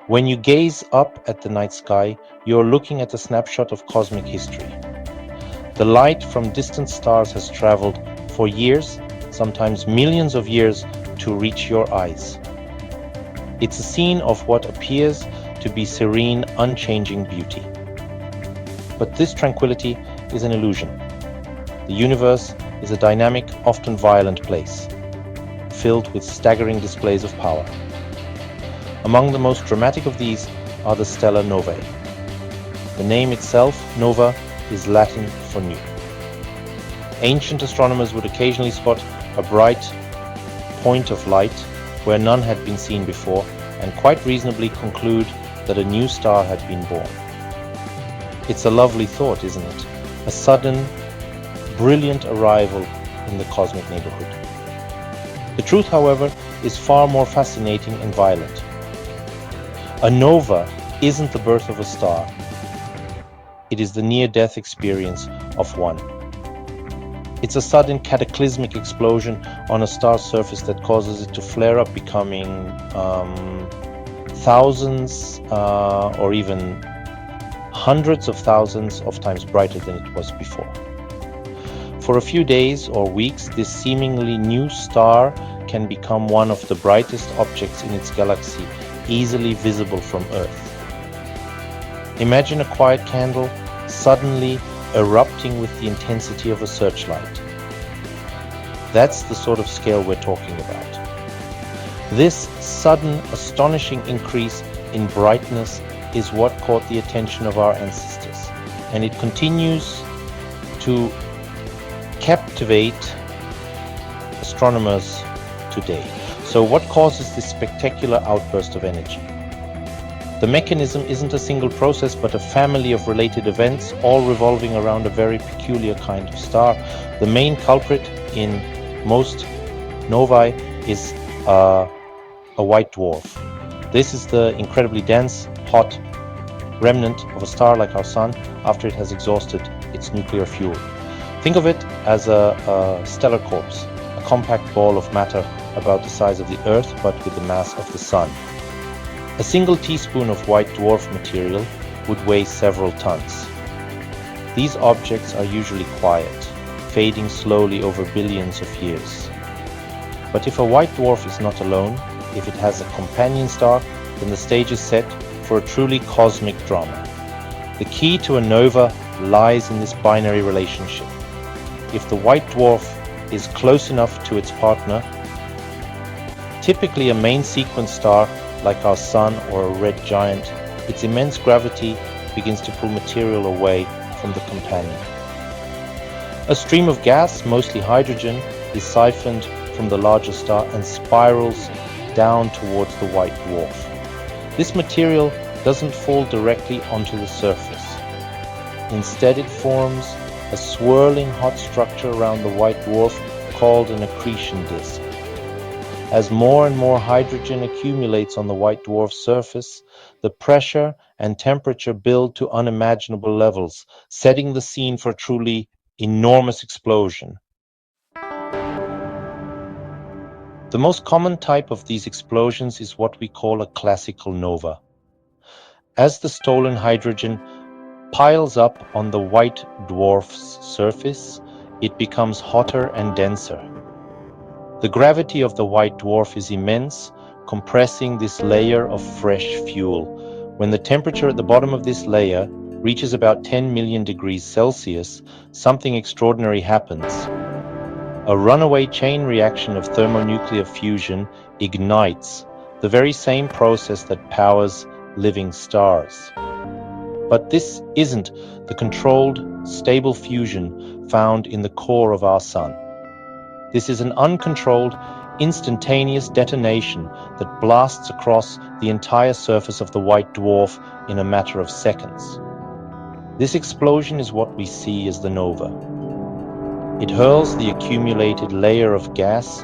When you gaze up at the night sky, you are looking at a snapshot of cosmic history. The light from distant stars has traveled for years, sometimes millions of years, to reach your eyes. It's a scene of what appears to be serene, unchanging beauty. But this tranquility is an illusion. The universe is a dynamic, often violent place, filled with staggering displays of power. Among the most dramatic of these are the stellar novae. The name itself, nova, is Latin for new. Ancient astronomers would occasionally spot a bright point of light where none had been seen before, and quite reasonably conclude that a new star had been born. It's a lovely thought, isn't it? A sudden, brilliant arrival in the cosmic neighborhood. The truth, however, is far more fascinating and violent. A nova isn't the birth of a star. It is the near-death experience of one. It's a sudden cataclysmic explosion on a star's surface that causes it to flare up, becoming thousands or even hundreds of thousands of times brighter than it was before. For a few days or weeks, this seemingly new star can become one of the brightest objects in its galaxy, easily visible from Earth. Imagine a quiet candle suddenly erupting with the intensity of a searchlight. That's the sort of scale we're talking about. This sudden, astonishing increase in brightness is what caught the attention of our ancestors, and it continues to captivate astronomers today. So what causes this spectacular outburst of energy? The mechanism isn't a single process, but a family of related events, all revolving around a very peculiar kind of star. The main culprit in most novae is a white dwarf. This is the incredibly dense, hot remnant of a star like our Sun after it has exhausted its nuclear fuel. Think of it as a stellar corpse, a compact ball of matter about the size of the Earth but with the mass of the Sun. A single teaspoon of white dwarf material would weigh several tons. These objects are usually quiet, fading slowly over billions of years. But if a white dwarf is not alone, if it has a companion star, then the stage is set for a truly cosmic drama. The key to a nova lies in this binary relationship. If the white dwarf is close enough to its partner, typically a main sequence star like our Sun or a red giant, its immense gravity begins to pull material away from the companion. A stream of gas, mostly hydrogen, is siphoned from the larger star and spirals down towards the white dwarf. This material doesn't fall directly onto the surface. Instead, it forms a swirling hot structure around the white dwarf called an accretion disk. As more and more hydrogen accumulates on the white dwarf's surface, the pressure and temperature build to unimaginable levels, setting the scene for a truly enormous explosion. The most common type of these explosions is what we call a classical nova. As the stolen hydrogen piles up on the white dwarf's surface, it becomes hotter and denser. The gravity of the white dwarf is immense, compressing this layer of fresh fuel. When the temperature at the bottom of this layer reaches about 10 million degrees Celsius, something extraordinary happens. A runaway chain reaction of thermonuclear fusion ignites, the very same process that powers living stars. But this isn't the controlled, stable fusion found in the core of our Sun. This is an uncontrolled, instantaneous detonation that blasts across the entire surface of the white dwarf in a matter of seconds. This explosion is what we see as the nova. It hurls the accumulated layer of gas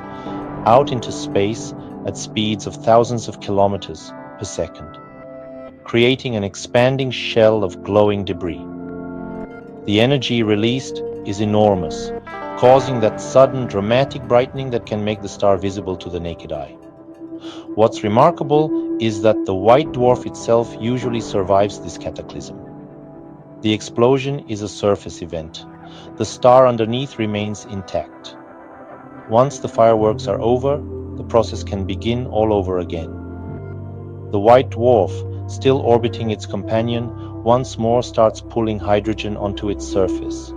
out into space at speeds of thousands of kilometers per second, creating an expanding shell of glowing debris. The energy released is enormous, causing that sudden dramatic brightening that can make the star visible to the naked eye. What's remarkable is that the white dwarf itself usually survives this cataclysm. The explosion is a surface event. The star underneath remains intact. Once the fireworks are over, the process can begin all over again. The white dwarf, still orbiting its companion, once more starts pulling hydrogen onto its surface,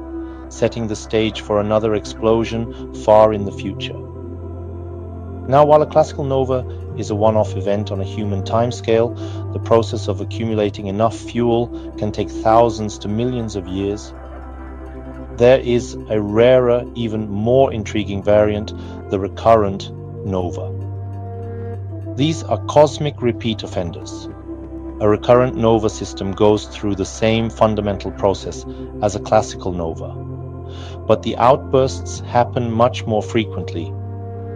setting the stage for another explosion far in the future. Now, while a classical nova is a one-off event on a human timescale, the process of accumulating enough fuel can take thousands to millions of years. There is a rarer, even more intriguing variant, the recurrent nova. These are cosmic repeat offenders. A recurrent nova system goes through the same fundamental process as a classical nova, but the outbursts happen much more frequently,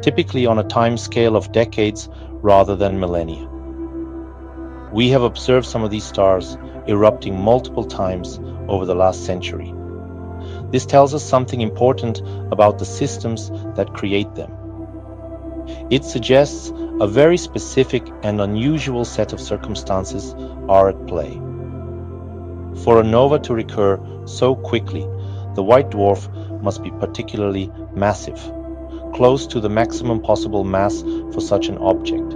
typically on a time scale of decades rather than millennia. We have observed some of these stars erupting multiple times over the last century. This tells us something important about the systems that create them. It suggests a very specific and unusual set of circumstances are at play. For a nova to recur so quickly, the white dwarf must be particularly massive, close to the maximum possible mass for such an object.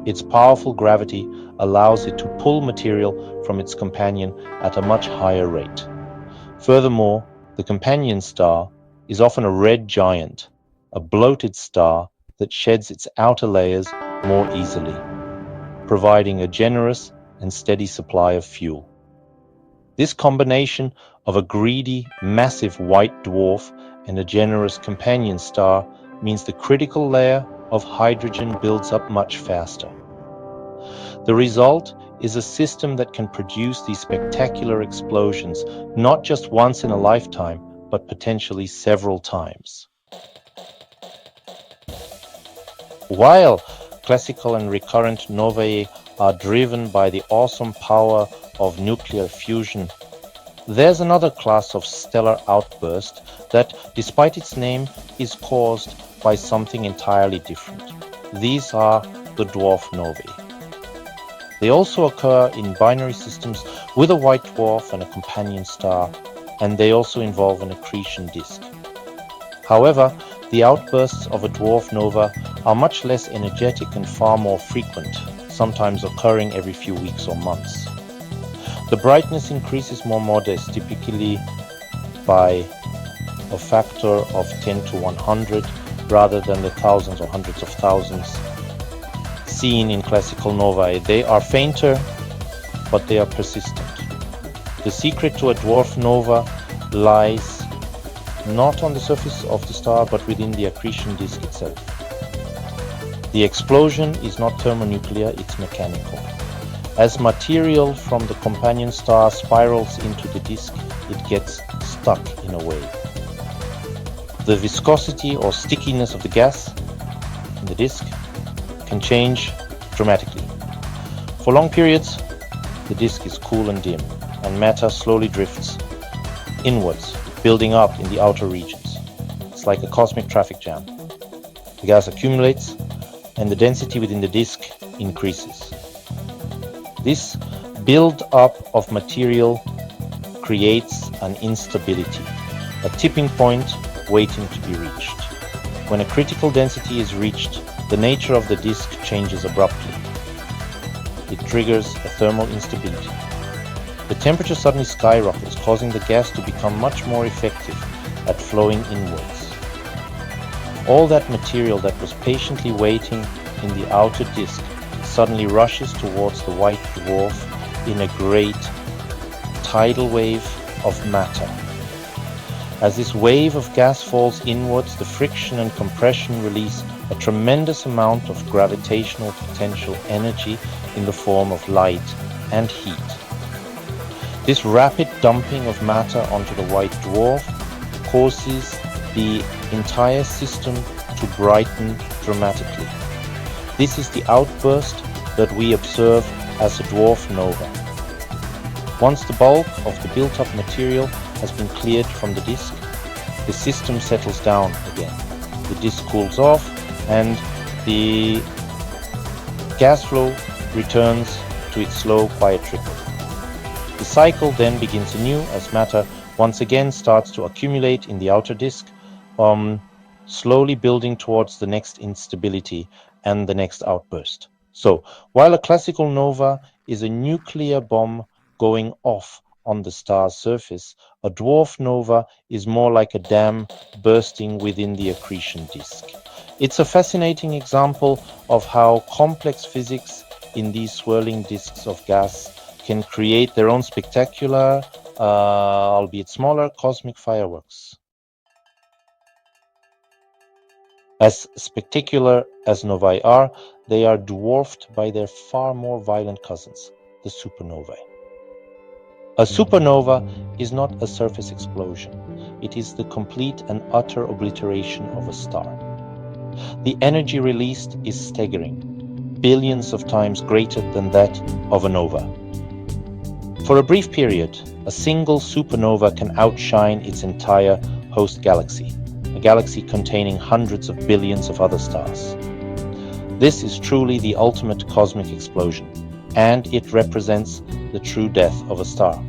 Its powerful gravity allows it to pull material from its companion at a much higher rate. Furthermore, the companion star is often a red giant, a bloated star that sheds its outer layers more easily, providing a generous and steady supply of fuel. This combination of a greedy, massive white dwarf and a generous companion star means the critical layer of hydrogen builds up much faster. The result is a system that can produce these spectacular explosions not just once in a lifetime, but potentially several times. While classical and recurrent novae are driven by the awesome power of nuclear fusion, there's another class of stellar outburst that, despite its name, is caused by something entirely different. These are the dwarf novae. They also occur in binary systems with a white dwarf and a companion star, and they also involve an accretion disk. However, the outbursts of a dwarf nova are much less energetic and far more frequent, sometimes occurring every few weeks or months. The brightness increase is more modest, typically by a factor of 10 to 100 rather than the thousands or hundreds of thousands seen in classical novae. They are fainter, but they are persistent. The secret to a dwarf nova lies not on the surface of the star, but within the accretion disk itself. The explosion is not thermonuclear, it's mechanical. As material from the companion star spirals into the disk, it gets stuck in a way. The viscosity or stickiness of the gas in the disk can change dramatically. For long periods, the disk is cool and dim, and matter slowly drifts inwards, building up in the outer regions. It's like a cosmic traffic jam. The gas accumulates, and the density within the disk increases. This build-up of material creates an instability, a tipping point waiting to be reached. When a critical density is reached, the nature of the disk changes abruptly. It triggers a thermal instability. The temperature suddenly skyrockets, causing the gas to become much more effective at flowing inwards. All that material that was patiently waiting in the outer disk suddenly rushes towards the white dwarf in a great tidal wave of matter. As this wave of gas falls inwards, the friction and compression release a tremendous amount of gravitational potential energy in the form of light and heat. This rapid dumping of matter onto the white dwarf causes the entire system to brighten dramatically. This is the outburst that we observe as a dwarf nova. Once the bulk of the built-up material has been cleared from the disk, the system settles down again. The disk cools off and the gas flow returns to its slow, quiet trickle. The cycle then begins anew as matter once again starts to accumulate in the outer disk, slowly building towards the next instability and the next outburst. So, while a classical nova is a nuclear bomb going off on the star's surface, a dwarf nova is more like a dam bursting within the accretion disk. It's a fascinating example of how complex physics in these swirling disks of gas can create their own spectacular, albeit smaller, cosmic fireworks. As spectacular as novae are, they are dwarfed by their far more violent cousins, the supernovae. A supernova is not a surface explosion. It is the complete and utter obliteration of a star. The energy released is staggering, billions of times greater than that of a nova. For a brief period, a single supernova can outshine its entire host galaxy, a galaxy containing hundreds of billions of other stars. This is truly the ultimate cosmic explosion, and it represents the true death of a star.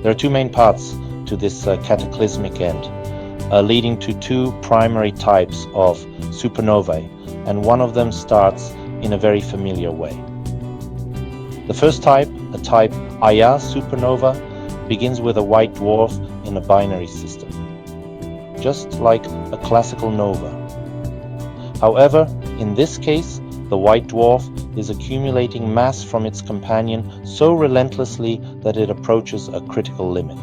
There are two main paths to this cataclysmic end, leading to two primary types of supernovae, and one of them starts in a very familiar way. The first type, a type Ia supernova, begins with a white dwarf in a binary system, just like a classical nova. However, in this case, the white dwarf is accumulating mass from its companion so relentlessly that it approaches a critical limit,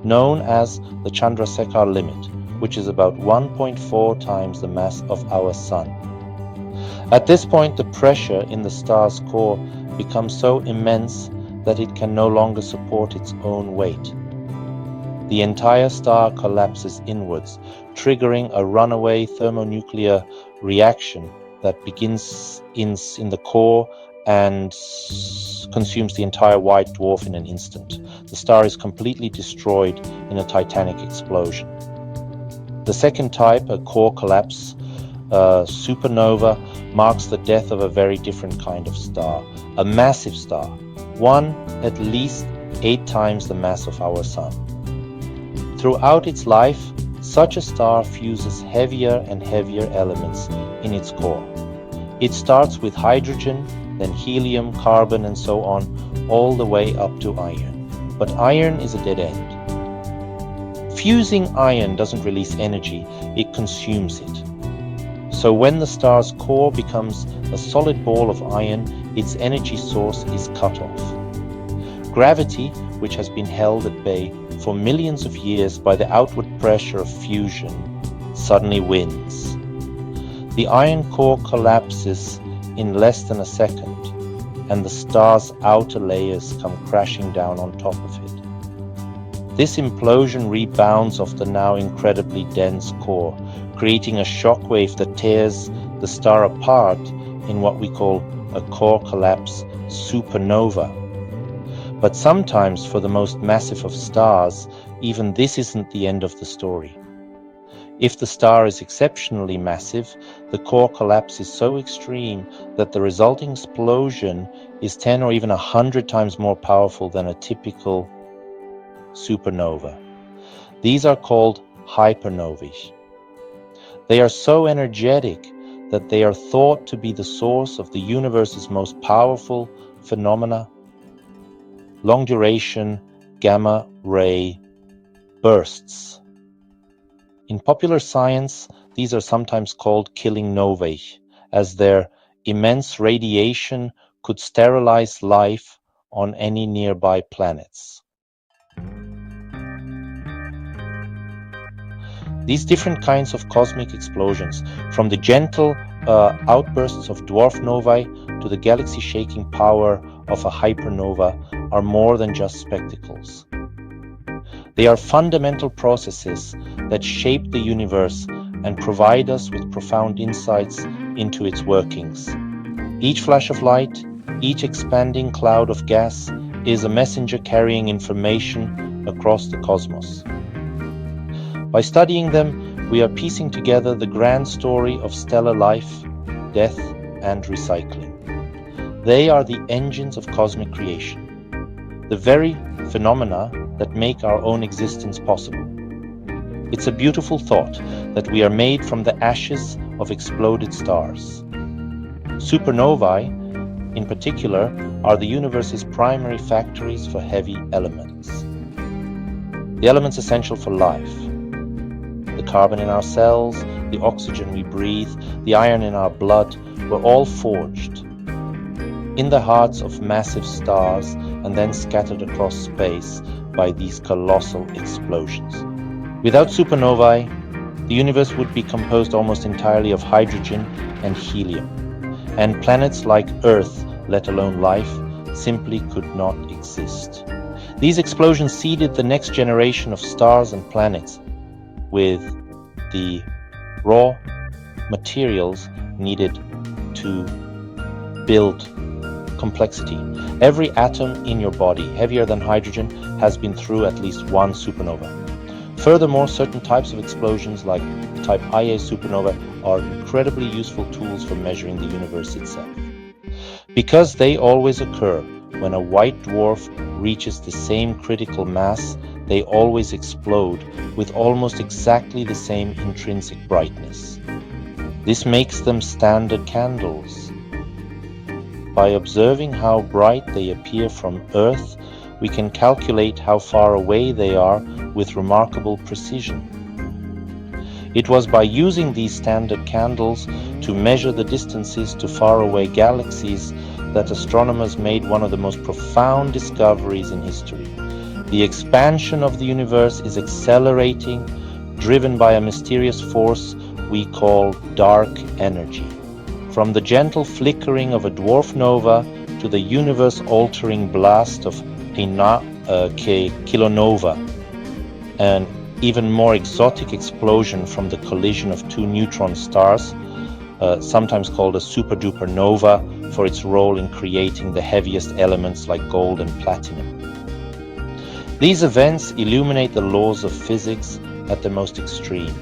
known as the Chandrasekhar limit, which is about 1.4 times the mass of our Sun. At this point, the pressure in the star's core becomes so immense that it can no longer support its own weight. The entire star collapses inwards, triggering a runaway thermonuclear reaction that begins in the core and consumes the entire white dwarf in an instant. The star is completely destroyed in a titanic explosion. The second type, a core collapse, supernova, marks the death of a very different kind of star, a massive star, one at least 8 times the mass of our Sun. Throughout its life, such a star fuses heavier and heavier elements in its core. It starts with hydrogen, then helium, carbon, and so on, all the way up to iron. But iron is a dead end. Fusing iron doesn't release energy, it consumes it. So when the star's core becomes a solid ball of iron, its energy source is cut off. Gravity, which has been held at bay for millions of years by the outward pressure of fusion, suddenly wins. The iron core collapses in less than a second, and the star's outer layers come crashing down on top of it. This implosion rebounds off the now incredibly dense core, creating a shockwave that tears the star apart in what we call a core collapse supernova. But sometimes, for the most massive of stars, even this isn't the end of the story. If the star is exceptionally massive, the core collapse is so extreme that the resulting explosion is 10 or even 100 times more powerful than a typical supernova. These are called hypernovae. They are so energetic that they are thought to be the source of the universe's most powerful phenomena, long-duration gamma ray bursts. In popular science, these are sometimes called killing novae, as their immense radiation could sterilize life on any nearby planets. These different kinds of cosmic explosions, from the gentle outbursts of dwarf novae to the galaxy-shaking power of a hypernova, are more than just spectacles. They are fundamental processes that shape the universe and provide us with profound insights into its workings. Each flash of light, each expanding cloud of gas, is a messenger carrying information across the cosmos. By studying them, we are piecing together the grand story of stellar life, death, and recycling. They are the engines of cosmic creation, the very phenomena that make our own existence possible. It's a beautiful thought that we are made from the ashes of exploded stars. Supernovae, in particular, are the universe's primary factories for heavy elements. The elements essential for life. The carbon in our cells, the oxygen we breathe, the iron in our blood were all forged in the hearts of massive stars and then scattered across space by these colossal explosions. Without supernovae, the universe would be composed almost entirely of hydrogen and helium, and planets like Earth, let alone life, simply could not exist. These explosions seeded the next generation of stars and planets with the raw materials needed to build complexity. Every atom in your body, heavier than hydrogen, has been through at least one supernova. Furthermore, certain types of explosions, like the type Ia supernova, are incredibly useful tools for measuring the universe itself. Because they always occur when a white dwarf reaches the same critical mass, they always explode with almost exactly the same intrinsic brightness. This makes them standard candles. By observing how bright they appear from Earth, we can calculate how far away they are with remarkable precision. It was by using these standard candles to measure the distances to faraway galaxies that astronomers made one of the most profound discoveries in history. The expansion of the universe is accelerating, driven by a mysterious force we call dark energy. From the gentle flickering of a dwarf nova to the universe-altering blast of a kilonova, an even more exotic explosion from the collision of two neutron stars, sometimes called a super-duper nova for its role in creating the heaviest elements like gold and platinum. These events illuminate the laws of physics at the most extreme.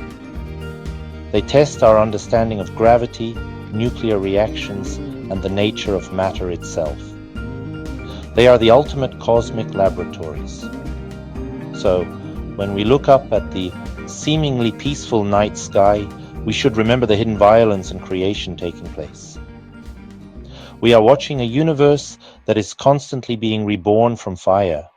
They test our understanding of gravity, nuclear reactions, and the nature of matter itself. They are the ultimate cosmic laboratories. So, when we look up at the seemingly peaceful night sky, we should remember the hidden violence and creation taking place. We are watching a universe that is constantly being reborn from fire.